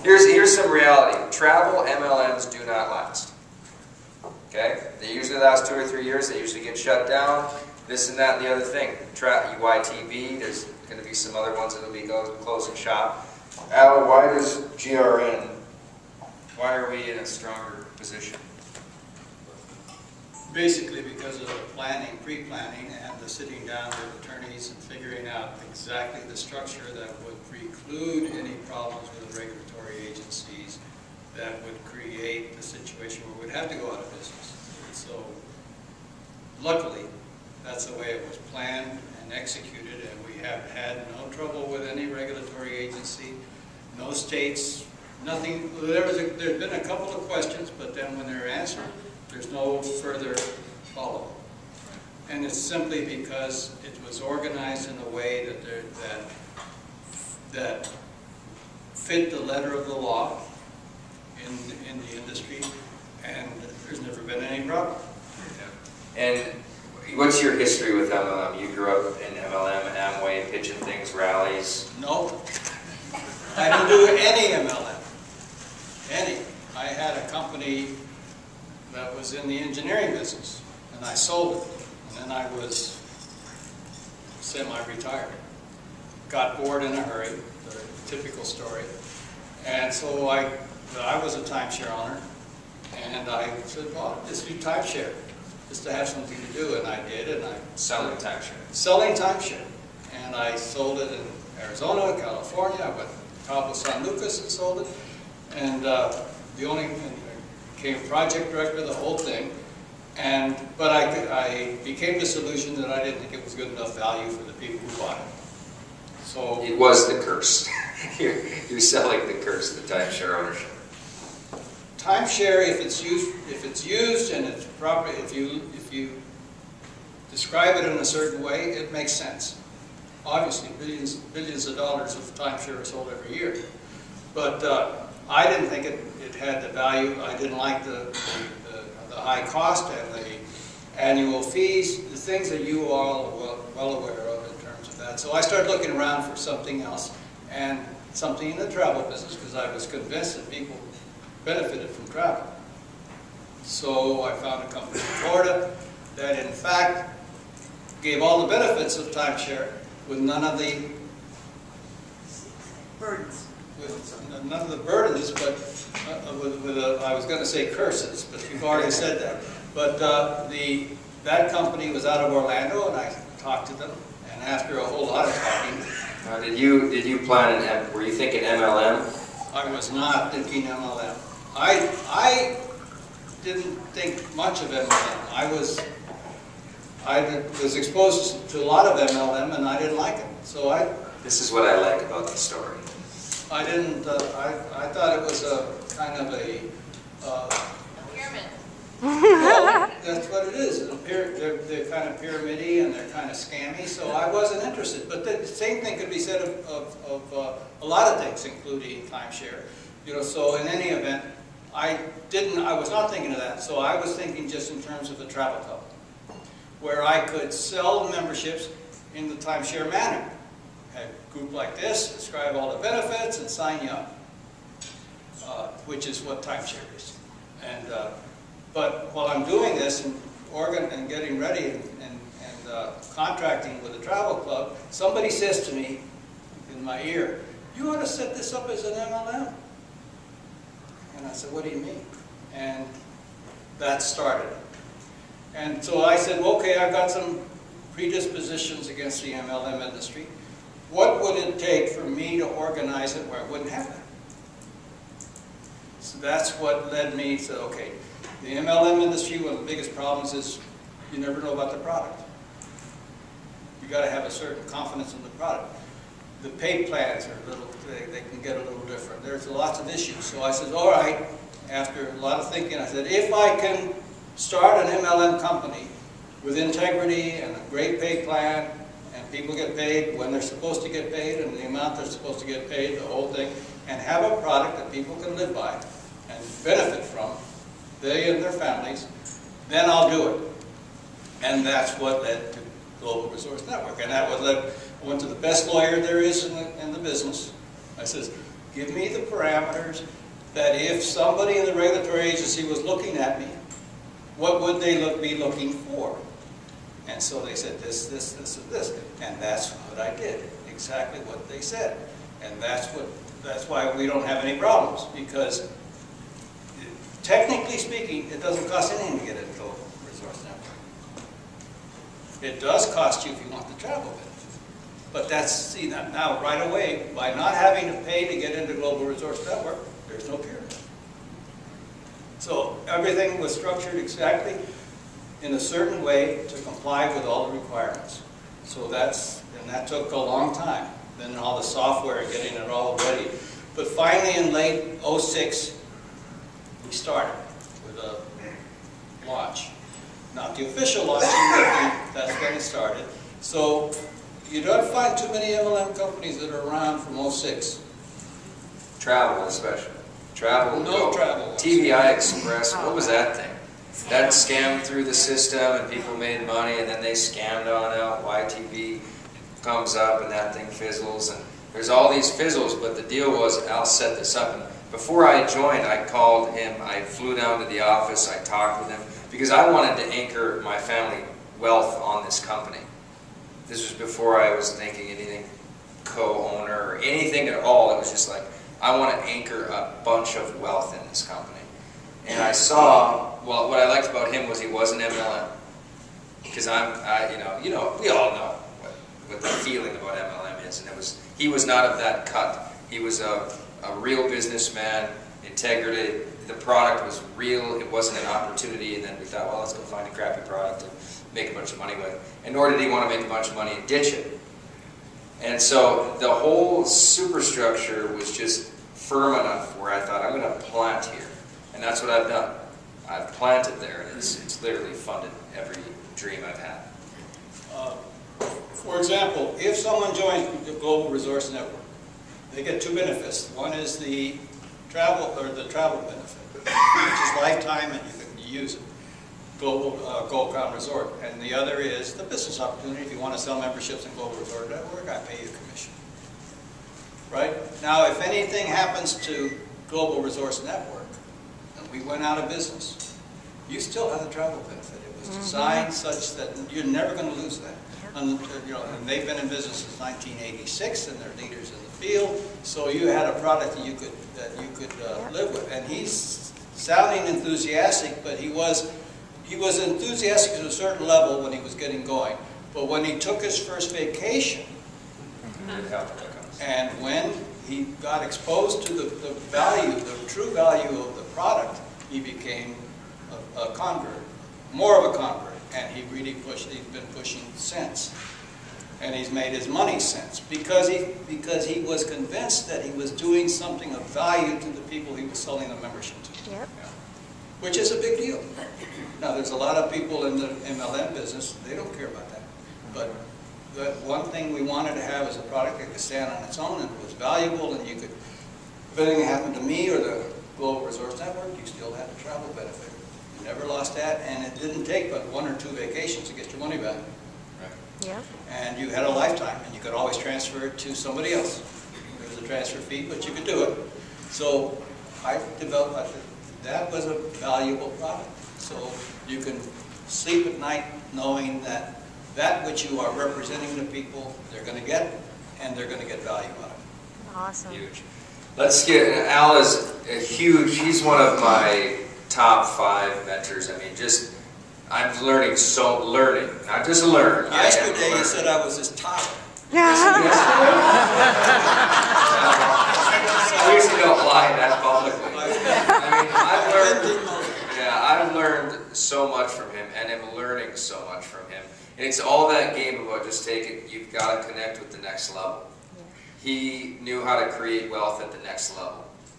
Here's some reality. Travel MLMs do not last. Okay? They usually last 2 or 3 years. They usually get shut down. This and that and the other thing. UITV, there's going to be some other ones that will be closing shop. Al, why does GRN, why are we in a stronger position? Basically because of the planning, pre-planning, and the sitting down with attorneys and figuring out exactly the structure that would preclude any problems with the regulatory agencies that would create the situation where we'd have to go out of business. So, luckily, that's the way it was planned and executed, and we have had no trouble with any regulatory agency, no states, nothing. There's been a couple of questions, but then when they're answered, there's no further follow-up. And it's simply because it was organized in a way that fit the letter of the law in the industry, and there's never been any problem. And what's your history with MLM? You grew up in MLM, Amway, pitching things, rallies? No. I didn't do any MLM. Any. I had a company that was in the engineering business, and I sold it. And then I was semi-retired. Got bored in a hurry, the typical story. And so I was a timeshare owner, and I said, well, let's do timeshare, just to have something to do, and I did, and I... Selling timeshare. Selling timeshare. And I sold it in Arizona, California. I went to Cabo San Lucas and sold it. And became project director of the whole thing. But I became disillusioned that I didn't think it was good enough value for the people who bought it. So it was the curse. You're selling the curse, the timeshare ownership. Timeshare, if it's used and it's proper, if you describe it in a certain way, it makes sense. Obviously, billions of dollars of timeshare are sold every year. But I didn't think it had the value. I didn't like the high cost and the annual fees, the things that you all are well aware of in terms of that. So I started looking around for something else, and something in the travel business, because I was convinced that people benefited from travel. So I found a company in Florida that in fact gave all the benefits of timeshare with none of the burdens. None of the burdens, but I was going to say curses, but you've already said that. But that company was out of Orlando, and I talked to them, and after a whole lot of talking... Did you plan, were you thinking MLM? I was not thinking MLM. I didn't think much of MLM. I was exposed to a lot of MLM, and I didn't like it. So This is what I like about the story. I didn't. I thought it was a kind of a pyramid. Well, that's what it is. They're kind of pyramid-y and they're kind of scammy. So I wasn't interested. But the same thing could be said of a lot of things, including timeshare. So in any event, I was not thinking of that. So I was thinking just in terms of a travel club, where I could sell memberships in the timeshare manner. A group like this, describe all the benefits, and sign you up, which is what timeshare is. But while I'm doing this and getting ready and contracting with a travel club, somebody says to me in my ear, "You ought to set this up as an MLM." And I said, "What do you mean?" And that started. And so I said, well, okay, I've got some predispositions against the MLM industry. What would it take for me to organize it where it wouldn't happen? So that's what led me to, okay, the MLM industry, one of the biggest problems is you never know about the product. You got to have a certain confidence in the product. The pay plans are they can get a little different. There's lots of issues. So I said, all right, after a lot of thinking, I said, if I can start an MLM company with integrity and a great pay plan, and people get paid when they're supposed to get paid and the amount they're supposed to get paid, the whole thing, and have a product that people can live by and benefit from, they and their families, then I'll do it. And that's what led to Global Resource Network. And that was led, I went to the best lawyer there is in the business. I says, give me the parameters that if somebody in the regulatory agency was looking at me, what would they be looking for? And so they said this, this, this, and this. And that's what I did, exactly what they said. And that's why we don't have any problems, because technically speaking, it doesn't cost anything to get into Global Resource Network. It does cost you if you want the travel benefit. But that's, see, now right away, by not having to pay to get into Global Resource Network, there's no pyramid. So everything was structured exactly in a certain way to comply with all the requirements. So and that took a long time. Then all the software and getting it all ready. But finally in late '06, we started with a launch. Not the official launching, but that's when it started. So you don't find too many MLM companies that are around from '06. Travel especially. Travel. No travel. TVI Express, what was that thing? That scammed through the system and people made money, and then they scammed on out. YTV comes up and that thing fizzles, and there's all these fizzles, but the deal was, Al set this up, and before I joined, I called him, I flew down to the office, I talked with him, because I wanted to anchor my family wealth on this company. This was before I was thinking anything co-owner or anything at all. It was just like, I want to anchor a bunch of wealth in this company. And I saw, well, what I liked about him was he wasn't MLM. Because we all know what the feeling about MLM is. And he was not of that cut. He was a real businessman, integrity. The product was real. It wasn't an opportunity. And then we thought, well, let's go find a crappy product to make a bunch of money with. And nor did he want to make a bunch of money and ditch it. And so the whole superstructure was just firm enough where I thought, I'm going to plant here. And that's what I've done. I've planted there, and it's literally funded every dream I've had. For example, if someone joins the Global Resource Network, they get two benefits. One is the travel benefit, which is lifetime, and you can use it. Global Gold Crown Resort, and the other is the business opportunity. If you want to sell memberships in Global Resort Network, I pay you a commission. Right? Now, if anything happens to Global Resource Network, and we went out of business, you still have the travel benefit. It was designed such that you're never going to lose that. And they've been in business since 1986, and they're leaders in the field. So you had a product that you could live with. And he's sounding enthusiastic, but he was enthusiastic to a certain level when he was getting going. But when he took his first vacation, and when he got exposed to the value, the true value of the product, he became a convert, more of a convert. And he really he's been pushing since. And he's made his money since. Because he was convinced that he was doing something of value to the people he was selling the membership to. Yep. Yeah. Which is a big deal. Now, there's a lot of people in the MLM business, they don't care about that. But the one thing we wanted to have is a product that could stand on its own and was valuable, and you could, if anything happened to me or the Global Resource Network, you still had the travel benefit. You never lost that, and it didn't take but 1 or 2 vacations to get your money back. Right. Yep. And you had a lifetime, and you could always transfer it to somebody else. There was a transfer fee, but you could do it. So I developed, that was a valuable product. So you can sleep at night knowing that which you are representing to people, they're going to get, and they're going to get value out of it. Awesome. Huge. Let's get, Al is a huge, he's one of my top 5 mentors. I mean, just, I'm learning, not just learn. Yesterday you said I was his toddler. I usually don't lie that publicly. I mean, I've learned so much from him, and am learning so much from him. And it's all that game about just you've got to connect with the next level. He knew how to create wealth at the next level.